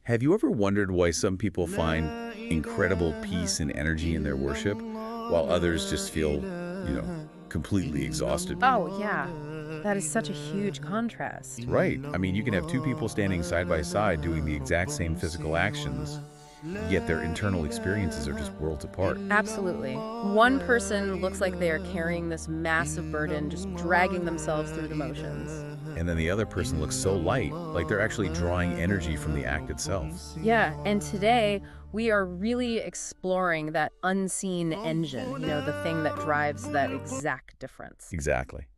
Have you ever wondered why some people find incredible peace and energy in their worship, while others just feel, completely exhausted? Oh, yeah. That is such a huge contrast. Right. I mean, you can have two people standing side by side doing the exact same physical actions, yet their internal experiences are just worlds apart. Absolutely. One person looks like they are carrying this massive burden, just dragging themselves through the motions. And then the other person looks so light, like they're actually drawing energy from the act itself. Yeah, and today we are really exploring that unseen engine, the thing that drives that exact difference. Exactly.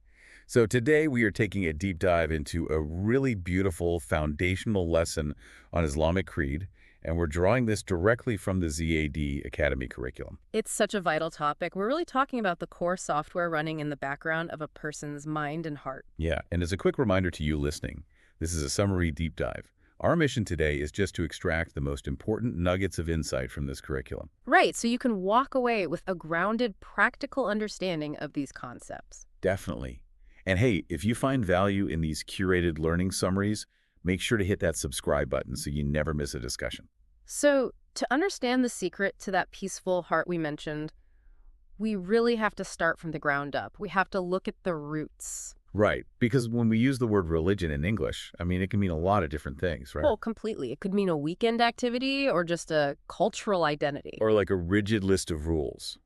So today we are taking a deep dive into a really beautiful foundational lesson on Islamic creed, and we're drawing this directly from the ZAD Academy curriculum. It's such a vital topic. We're really talking about the core software running in the background of a person's mind and heart. Yeah, and as a quick reminder to you listening, this is a summary deep dive. Our mission today is just to extract the most important nuggets of insight from this curriculum. Right, so you can walk away with a grounded, practical understanding of these concepts. Definitely. And hey, if you find value in these curated learning summaries, make sure to hit that subscribe button so you never miss a discussion. So, to understand the secret to that peaceful heart we mentioned, we really have to start from the ground up. We have to look at the roots. Right, because when we use the word religion in English, I mean, it can mean a lot of different things, right? Well, completely. It could mean a weekend activity or just a cultural identity. Or like a rigid list of rules.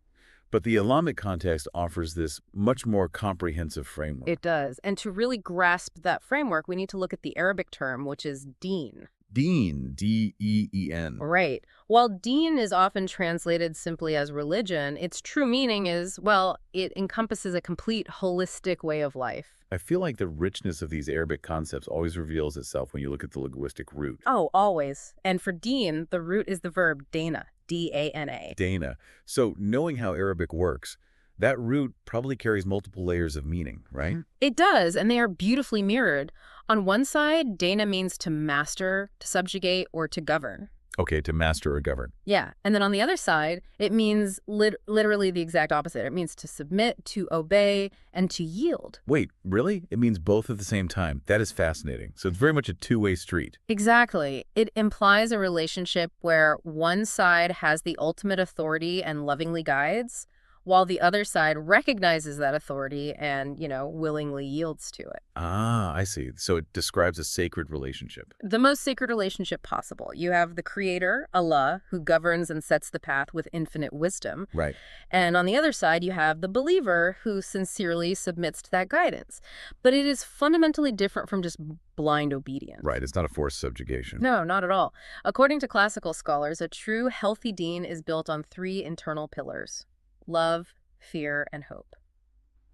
But the Islamic context offers this much more comprehensive framework. It does. And to really grasp that framework, we need to look at the Arabic term, which is deen. Deen, D-E-E-N. Right. While deen is often translated simply as religion, its true meaning is, well, it encompasses a complete holistic way of life. I feel like the richness of these Arabic concepts always reveals itself when you look at the linguistic root. Oh, always. And for deen, the root is the verb dana, D-A-N-A. Dana. So knowing how Arabic works, that root probably carries multiple layers of meaning, right? It does, and they are beautifully mirrored. On one side, dana means to master, to subjugate, or to govern. Okay, to master or govern. Yeah, and then on the other side, it means literally the exact opposite. It means to submit, to obey, and to yield. Wait, really? It means both at the same time. That is fascinating. So it's very much a two-way street. Exactly. It implies a relationship where one side has the ultimate authority and lovingly guides, while the other side recognizes that authority and, willingly yields to it. Ah, I see. So it describes a sacred relationship. The most sacred relationship possible. You have the creator, Allah, who governs and sets the path with infinite wisdom. Right. And on the other side, you have the believer who sincerely submits to that guidance. But it is fundamentally different from just blind obedience. Right. It's not a forced subjugation. No, not at all. According to classical scholars, a true healthy deen is built on three internal pillars: love, fear, and hope.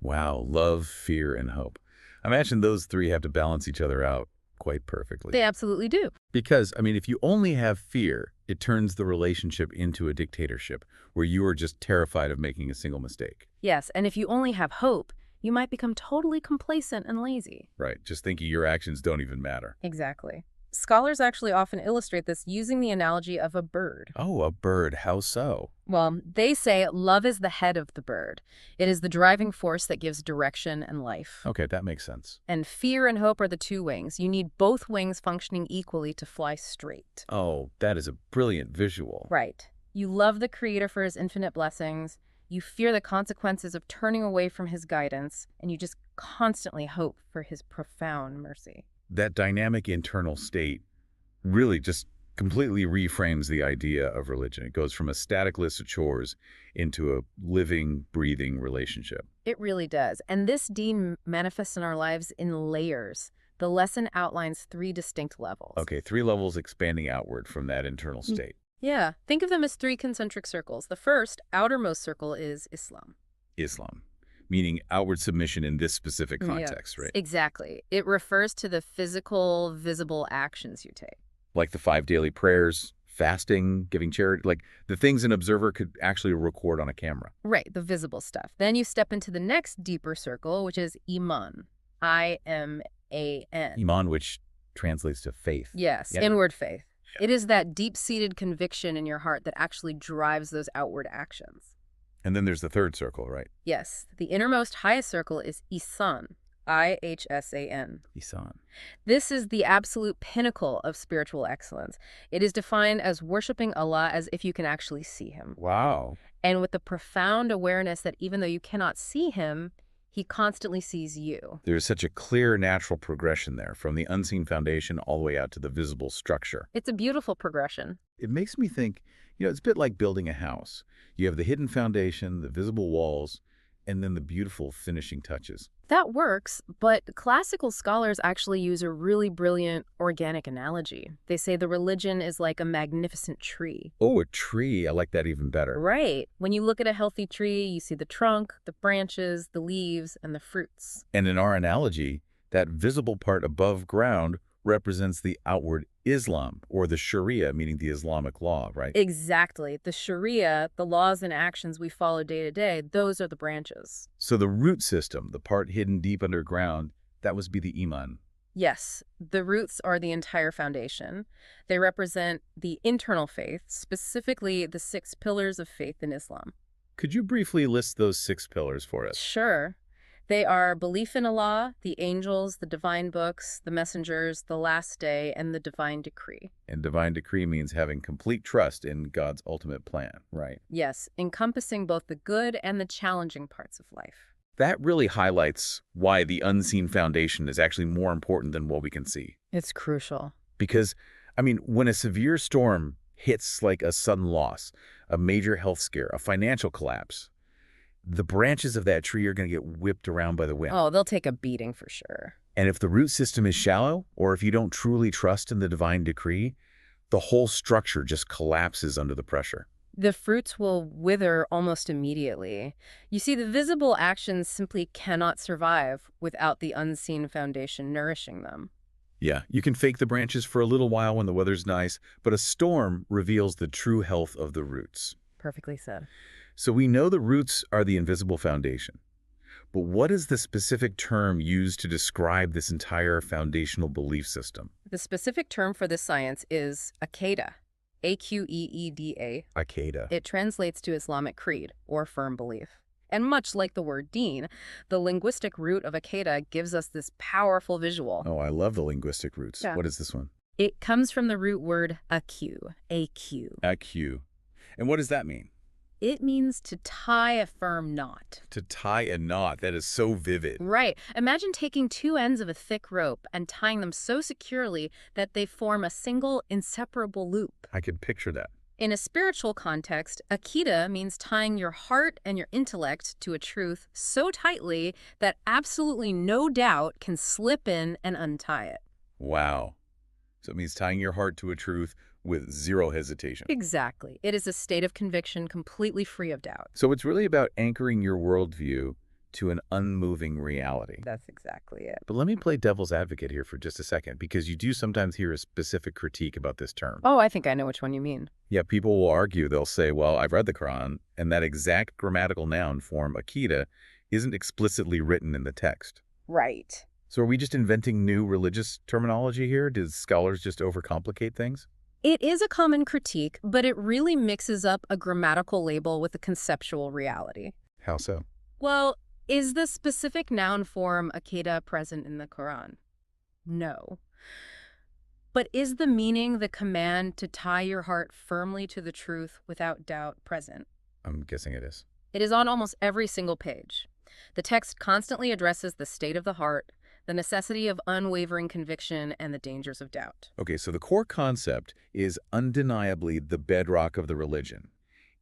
Wow. Love, fear, and hope. I imagine those three have to balance each other out quite perfectly. They absolutely do. Because, I mean, if you only have fear, it turns the relationship into a dictatorship where you are just terrified of making a single mistake. Yes, and if you only have hope, you might become totally complacent and lazy. Right. Just thinking your actions don't even matter. Exactly. Scholars actually often illustrate this using the analogy of a bird. Oh, a bird. How so? Well, they say love is the head of the bird. It is the driving force that gives direction and life. Okay, that makes sense. And fear and hope are the two wings. You need both wings functioning equally to fly straight. Oh, that is a brilliant visual. Right. You love the Creator for his infinite blessings. You fear the consequences of turning away from his guidance. And you just constantly hope for his profound mercy. That dynamic internal state really just completely reframes the idea of religion. It goes from a static list of chores into a living, breathing relationship. It really does. And this deen manifests in our lives in layers. The lesson outlines three distinct levels. Okay, 3 levels expanding outward from that internal state. Yeah, think of them as three concentric circles. The first, outermost circle, is Islam. Islam, meaning outward submission in this specific context, right? Exactly. It refers to the physical, visible actions you take. Like the 5 daily prayers, fasting, giving charity, like the things an observer could actually record on a camera. Right, the visible stuff. Then you step into the next deeper circle, which is Iman. I-M-A-N. Iman, which translates to faith. Yes, Yeah. inward faith. It is that deep-seated conviction in your heart that actually drives those outward actions. And then there's the third circle, right? Yes, the innermost highest circle is Ihsan. Ihsan. Ihsan. This is the absolute pinnacle of spiritual excellence. It is defined as worshiping Allah as if you can actually see him. Wow. And with the profound awareness that even though you cannot see him, he constantly sees you. There's such a clear natural progression there, from the unseen foundation all the way out to the visible structure. It's a beautiful progression. It makes me think, it's a bit like building a house. You have the hidden foundation, the visible walls, and then the beautiful finishing touches. That works, but classical scholars actually use a really brilliant organic analogy. They say the religion is like a magnificent tree. Oh, a tree. I like that even better. Right. When you look at a healthy tree, you see the trunk, the branches, the leaves, and the fruits. And in our analogy, that visible part above ground represents the outward Islam, or the Sharia, meaning the Islamic law, right? Exactly. The Sharia, the laws and actions we follow day to day, those are the branches. So the root system, the part hidden deep underground, that would be the Iman. Yes, the roots are the entire foundation. They represent the internal faith, specifically the 6 pillars of faith in Islam. Could you briefly list those 6 pillars for us? Sure. They are belief in Allah, the angels, the divine books, the messengers, the last day, and the divine decree. And divine decree means having complete trust in God's ultimate plan, right? Yes, encompassing both the good and the challenging parts of life. That really highlights why the unseen foundation is actually more important than what we can see. It's crucial. Because, when a severe storm hits like a sudden loss, a major health scare, a financial collapse, the branches of that tree are going to get whipped around by the wind. Oh, they'll take a beating for sure. And if the root system is shallow, or if you don't truly trust in the divine decree, the whole structure just collapses under the pressure. The fruits will wither almost immediately. You see, the visible actions simply cannot survive without the unseen foundation nourishing them. Yeah, you can fake the branches for a little while when the weather's nice, but a storm reveals the true health of the roots. Perfectly said. So we know the roots are the invisible foundation. But what is the specific term used to describe this entire foundational belief system? The specific term for this science is Aqeedah. Aqeeda. Aqeedah. It translates to Islamic creed, or firm belief. And much like the word deen, the linguistic root of Aqeedah gives us this powerful visual. Oh, I love the linguistic roots. Yeah. What is this one? It comes from the root word aqu, A-Q. Aq. And what does that mean? It means to tie a firm knot. To tie a knot. That is so vivid. Right. Imagine taking 2 ends of a thick rope and tying them so securely that they form a single, inseparable loop. I could picture that. In a spiritual context, Aqeedah means tying your heart and your intellect to a truth so tightly that absolutely no doubt can slip in and untie it. Wow. So it means tying your heart to a truth with zero hesitation. Exactly. It is a state of conviction completely free of doubt. So it's really about anchoring your worldview to an unmoving reality. That's exactly it. But let me play devil's advocate here for just a second, because you do sometimes hear a specific critique about this term. Oh, I think I know which one you mean. Yeah, people will argue. They'll say, well, I've read the Quran, and that exact grammatical noun form, Aqeedah, isn't explicitly written in the text. Right. So are we just inventing new religious terminology here? Did scholars just overcomplicate things? It is a common critique, but it really mixes up a grammatical label with a conceptual reality. How so? Well, is the specific noun form Aqeedah present in the Quran? No. But is the meaning, the command to tie your heart firmly to the truth without doubt, present? I'm guessing it is. It is on almost every single page. The text constantly addresses the state of the heart, the necessity of unwavering conviction, and the dangers of doubt. Okay, so the core concept is undeniably the bedrock of the religion,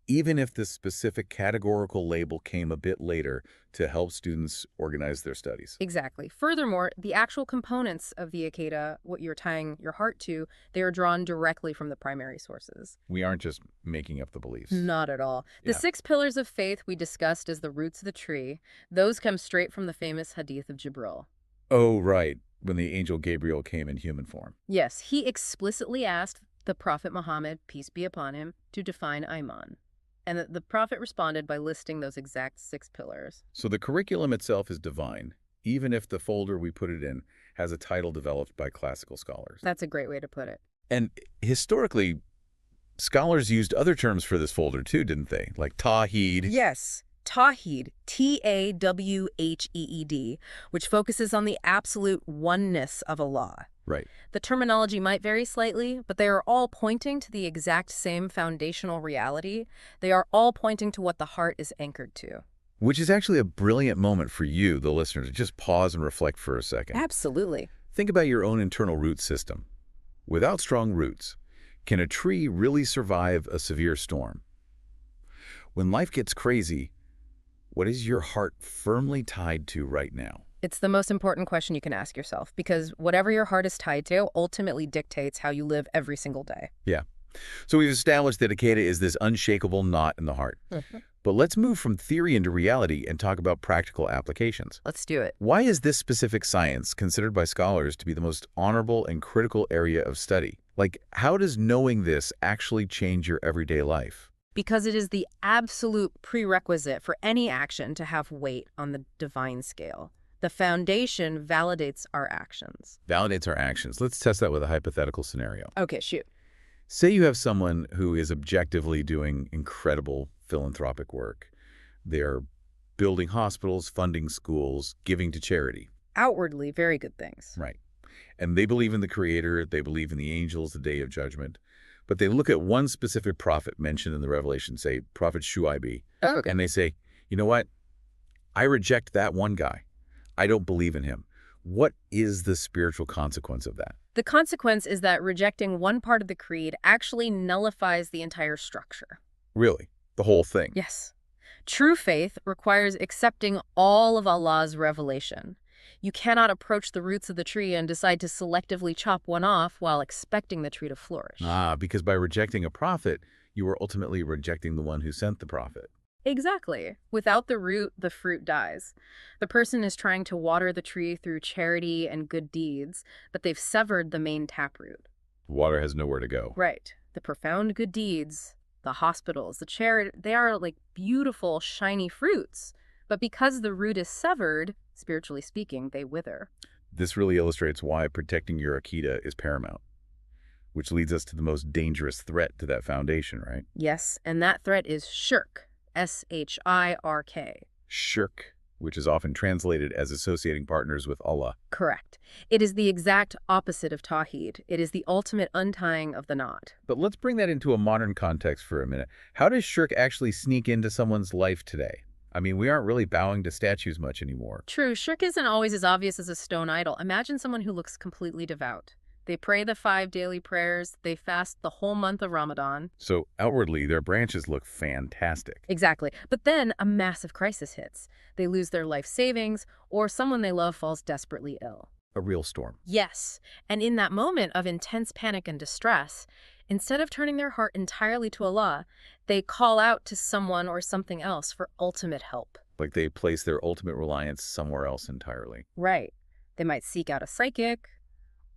even if the specific categorical label came a bit later to help students organize their studies. Exactly. Furthermore, the actual components of the Aqeedah, what you're tying your heart to, they are drawn directly from the primary sources. We aren't just making up the beliefs. Not at all. The Yeah. 6 pillars of faith we discussed as the roots of the tree, those come straight from the famous hadith of Jibril. Oh, right, when the angel Gabriel came in human form. Yes, he explicitly asked the Prophet Muhammad, peace be upon him, to define Iman. And the Prophet responded by listing those exact 6 pillars. So the curriculum itself is divine, even if the folder we put it in has a title developed by classical scholars. That's a great way to put it. And historically, scholars used other terms for this folder too, didn't they? Like Tawheed. Yes. Tawheed, Tawheed, which focuses on the absolute oneness of Allah. Right. The terminology might vary slightly, but they are all pointing to the exact same foundational reality. They are all pointing to what the heart is anchored to. Which is actually a brilliant moment for you, the listener, to just pause and reflect for a second. Absolutely. Think about your own internal root system. Without strong roots, can a tree really survive a severe storm? When life gets crazy, what is your heart firmly tied to right now? It's the most important question you can ask yourself, because whatever your heart is tied to ultimately dictates how you live every single day. Yeah. So we've established that Aqeedah is this unshakable knot in the heart. But let's move from theory into reality and talk about practical applications. Let's do it. Why is this specific science considered by scholars to be the most honorable and critical area of study? Like, how does knowing this actually change your everyday life? Because it is the absolute prerequisite for any action to have weight on the divine scale. The foundation validates our actions. Validates our actions. Let's test that with a hypothetical scenario. Okay, shoot. Say you have someone who is objectively doing incredible philanthropic work. They're building hospitals, funding schools, giving to charity. Outwardly, very good things. Right. And they believe in the Creator, they believe in the angels, the Day of Judgment. But they look at one specific prophet mentioned in the Revelation, say, Prophet Shuaib, Okay. and they say, you know what? I reject that one guy. I don't believe in him. What is the spiritual consequence of that? The consequence is that rejecting one part of the creed actually nullifies the entire structure. Really? The whole thing? Yes. True faith requires accepting all of Allah's revelation. You cannot approach the roots of the tree and decide to selectively chop one off while expecting the tree to flourish. Because by rejecting a prophet, you are ultimately rejecting the one who sent the prophet. Exactly. Without the root, the fruit dies. The person is trying to water the tree through charity and good deeds, but they've severed the main taproot. Water has nowhere to go. Right. The profound good deeds, the hospitals, the charity, they are like beautiful, shiny fruits. But because the root is severed, spiritually speaking, they wither. This really illustrates why protecting your Aqeedah is paramount, which leads us to the most dangerous threat to that foundation, right? Yes, and that threat is shirk. S-H-I-R-K. Shirk, which is often translated as associating partners with Allah. Correct. It is the exact opposite of Tawheed. It is the ultimate untying of the knot. But let's bring that into a modern context for a minute. How does shirk actually sneak into someone's life today? I mean, we aren't really bowing to statues much anymore. True, shirk isn't always as obvious as a stone idol. Imagine someone who looks completely devout. They pray the 5 daily prayers. They fast the whole month of Ramadan. So outwardly, their branches look fantastic. Exactly. But then a massive crisis hits. They lose their life savings, or someone they love falls desperately ill. A real storm. Yes. And in that moment of intense panic and distress, instead of turning their heart entirely to Allah, they call out to someone or something else for ultimate help. Like they place their ultimate reliance somewhere else entirely. Right. They might seek out a psychic,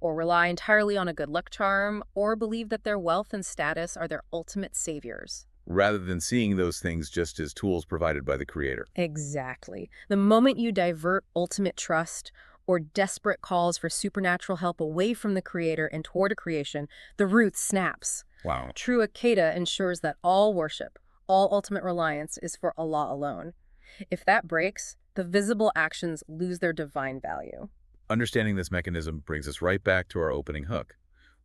or rely entirely on a good luck charm, or believe that their wealth and status are their ultimate saviors. Rather than seeing those things just as tools provided by the Creator. Exactly. The moment you divert ultimate trust or desperate calls for supernatural help away from the Creator and toward a creation, the root snaps. Wow. True Aqeedah ensures that all worship, all ultimate reliance is for Allah alone. If that breaks, the visible actions lose their divine value. Understanding this mechanism brings us right back to our opening hook.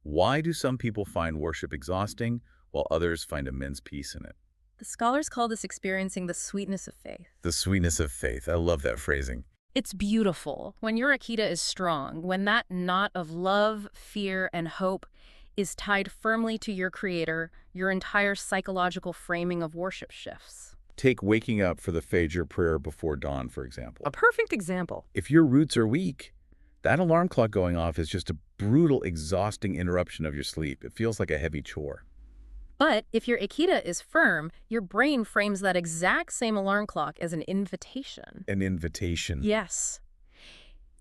Why do some people find worship exhausting while others find immense peace in it? The scholars call this experiencing the sweetness of faith. The sweetness of faith. I love that phrasing. It's beautiful. When your Aqeedah is strong, when that knot of love, fear, and hope is tied firmly to your Creator, your entire psychological framing of worship shifts. Take waking up for the Fajr prayer before dawn, for example. A perfect example. If your roots are weak, that alarm clock going off is just a brutal, exhausting interruption of your sleep. It feels like a heavy chore. But if your Aqeedah is firm, your brain frames that exact same alarm clock as an invitation. An invitation. Yes.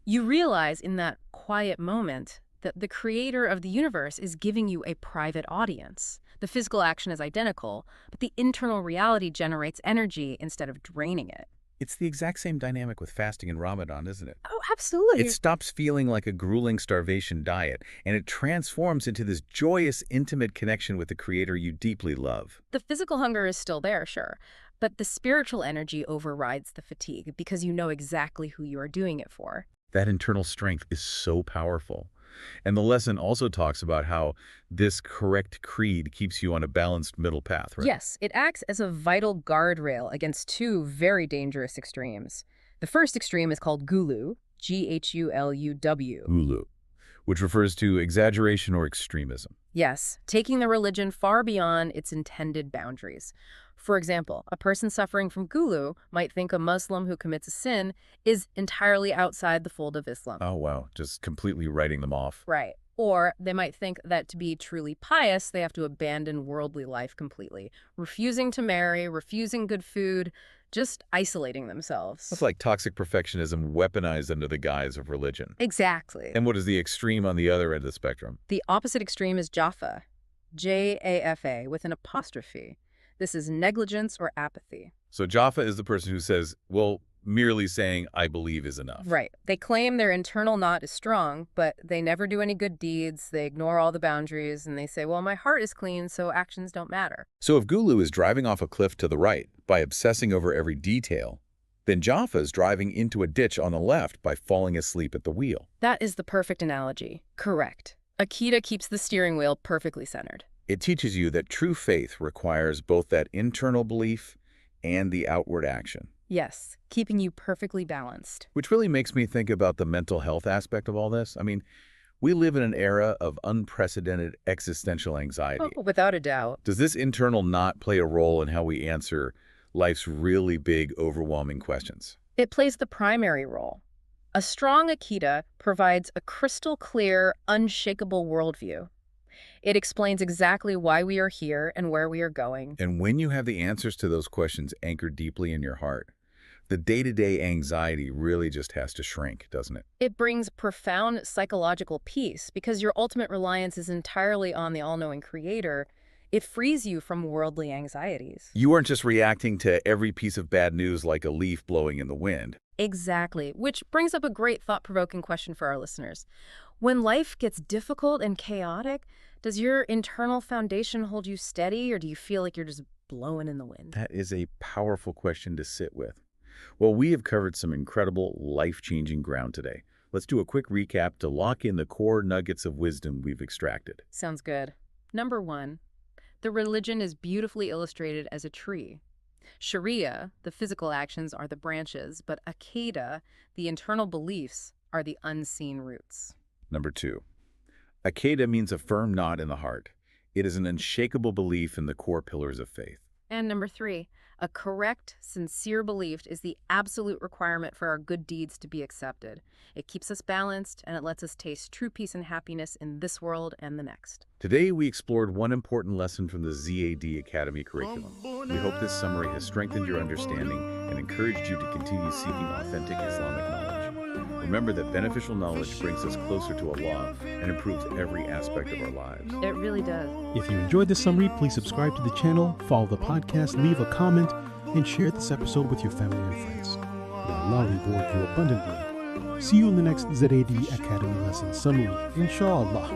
You realize in that quiet moment that the Creator of the universe is giving you a private audience. The physical action is identical, but the internal reality generates energy instead of draining it. It's the exact same dynamic with fasting in Ramadan, isn't it? Oh, absolutely. It stops feeling like a grueling starvation diet, and it transforms into this joyous, intimate connection with the Creator you deeply love. The physical hunger is still there, sure, but the spiritual energy overrides the fatigue because you know exactly who you are doing it for. That internal strength is so powerful. And the lesson also talks about how this correct creed keeps you on a balanced middle path, right? Yes, it acts as a vital guardrail against two very dangerous extremes. The first extreme is called gulu, Ghuluw. Ulu, which refers to exaggeration or extremism. Yes, taking the religion far beyond its intended boundaries. For example, a person suffering from gulu might think a Muslim who commits a sin is entirely outside the fold of Islam. Oh, wow, just completely writing them off. Right. Or they might think that to be truly pious, they have to abandon worldly life completely, refusing to marry, refusing good food, just isolating themselves. That's like toxic perfectionism weaponized under the guise of religion. Exactly. And what is the extreme on the other end of the spectrum? The opposite extreme is Jaffa, Jafa, with an apostrophe. This is negligence or apathy. So Jaffa is the person who says, well, merely saying, I believe is enough. Right. They claim their internal knot is strong, but they never do any good deeds. They ignore all the boundaries, and they say, well, my heart is clean, so actions don't matter. So if Gulu is driving off a cliff to the right by obsessing over every detail, then Jaffa is driving into a ditch on the left by falling asleep at the wheel. That is the perfect analogy. Correct. Aqeedah keeps the steering wheel perfectly centered. It teaches you that true faith requires both that internal belief and the outward action. Yes, keeping you perfectly balanced. Which really makes me think about the mental health aspect of all this. I mean, we live in an era of unprecedented existential anxiety. Oh, without a doubt. Does this internal knot play a role in how we answer life's really big, overwhelming questions? It plays the primary role. A strong Aqeedah provides a crystal clear, unshakable worldview. It explains exactly why we are here and where we are going. And when you have the answers to those questions anchored deeply in your heart, the day-to-day anxiety really just has to shrink, doesn't it? It brings profound psychological peace because your ultimate reliance is entirely on the all-knowing Creator. It frees you from worldly anxieties. You aren't just reacting to every piece of bad news like a leaf blowing in the wind. Exactly, which brings up a great thought-provoking question for our listeners. When life gets difficult and chaotic, does your internal foundation hold you steady, or do you feel like you're just blowing in the wind? That is a powerful question to sit with. Well, we have covered some incredible, life-changing ground today. Let's do a quick recap to lock in the core nuggets of wisdom we've extracted. Sounds good. Number 1, the religion is beautifully illustrated as a tree. Sharia, the physical actions, are the branches, but Aqidah, the internal beliefs, are the unseen roots. Number 2, Aqeedah means a firm knot in the heart. It is an unshakable belief in the core pillars of faith. And number 3, a correct, sincere belief is the absolute requirement for our good deeds to be accepted. It keeps us balanced, and it lets us taste true peace and happiness in this world and the next. Today, we explored one important lesson from the ZAD Academy curriculum. We hope this summary has strengthened your understanding and encouraged you to continue seeking authentic Islamic knowledge. Remember that beneficial knowledge brings us closer to Allah and improves every aspect of our lives. It really does. If you enjoyed this summary, please subscribe to the channel, follow the podcast, leave a comment, and share this episode with your family and friends. May Allah reward you abundantly. See you in the next ZAD Academy lesson summary, inshallah.